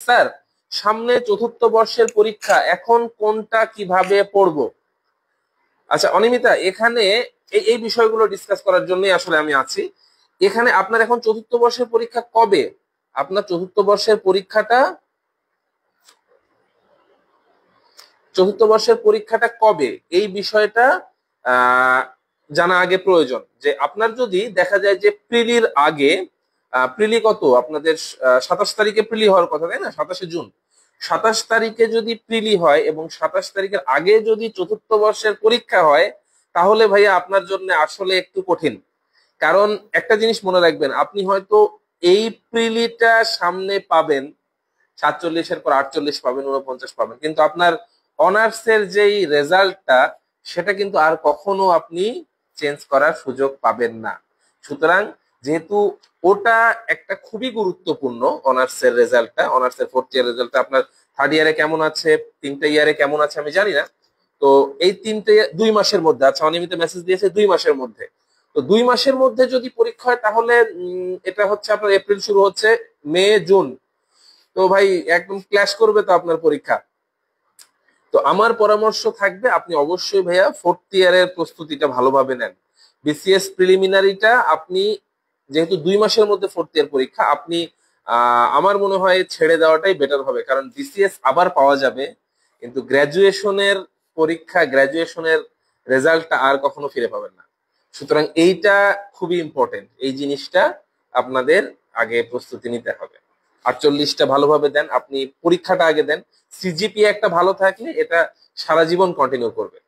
Sir, সামনে চতুর্থ বর্ষের পরীক্ষা, এখন কোনটা কিভাবে পড়বো? আচ্ছা অনিমিতা, এখানে এই এই বিষয়গুলো ডিসকাস করার জন্যই আসলে আমি আছি এখানে। আপনার এখন চতুর্থ বর্ষের পরীক্ষা কবে? আপনার চতুর্থ বর্ষের পরীক্ষাটা কবে, এই বিষয়টা আহ জানা আগে প্রয়োজন। যে আপনার যদি দেখা যায় যে প্রিলির আগে, প্রিলি কত আপনাদের, 27 তারিখে প্রিলি হওয়ার কথা, তাই না? 27শে জুন। 27 তারিখে যদি প্রিলি হয় এবং 27 তারিখের আগে যদি চতুর্থ বর্ষের পরীক্ষা হয়, তাহলে ভাইয়া আপনার জন্য আসলে একটু কঠিন। কারণ একটা জিনিস মনে রাখবেন, আপনি হয়তো এই প্রিলিটা সামনে পাবেন, 47-এর পর 48 পাবেন, 49 পাবেন, কিন্তু আপনার অনার্সের যেই রেজাল্টটা, সেটা কিন্তু আর কখনো আপনি চেঞ্জ করার সুযোগ পাবেন না। সুতরাং যেহেতু ওটা একটা খুবই গুরুত্বপূর্ণ, অনার্সের রেজাল্টটা, অনার্সের ফোর্থ ইয়ার রেজাল্টটা আপনার থার্ড ইয়ারে কেমন আছে, তিনটা ইয়ারে কেমন আছে আমি জানি না। তো এই 2 মাসের মধ্যে, আচ্ছা অনিয়মিত মেসেজ দিয়েছে 2 মাসের মধ্যে। তো 2 মাসের মধ্যে যদি পরীক্ষা হয়, তাহলে এটা হচ্ছে আপনার এপ্রিল শুরু হচ্ছে, মে জুন। তো ভাই একদম ক্ল্যাশ করবে তো আপনার পরীক্ষা। তো আমার পরামর্শ থাকবে, আপনি অবশ্যই ভাইয়া ফোর্থ ইয়ারের প্রস্তুতিটা ভালোভাবে নেন। বিসিএস প্রিলিমিনারিটা আপনি, যেহেতু 2 মাসের মধ্যে ফোর্থ ইয়ার পরীক্ষা, আপনি আমার মনে হয় ছেড়ে দেওয়াটাই বেটার হবে। কারণ বিসিএস আবার পাওয়া যাবে, কিন্তু গ্র্যাজুয়েশনের পরীক্ষা, গ্র্যাজুয়েশনের রেজাল্টটা আর কখনো ফিরে পাবেন না। সুতরাং এইটা খুবই ইম্পর্টেন্ট, এই জিনিসটা আপনাদের আগে প্রস্তুতি নিতে হবে। 48টা ভালোভাবে দেন, আপনি পরীক্ষাটা আগে দেন। সিজিপিএ একটা ভালো থাকলে এটা সারা জীবন কন্টিনিউ করবে।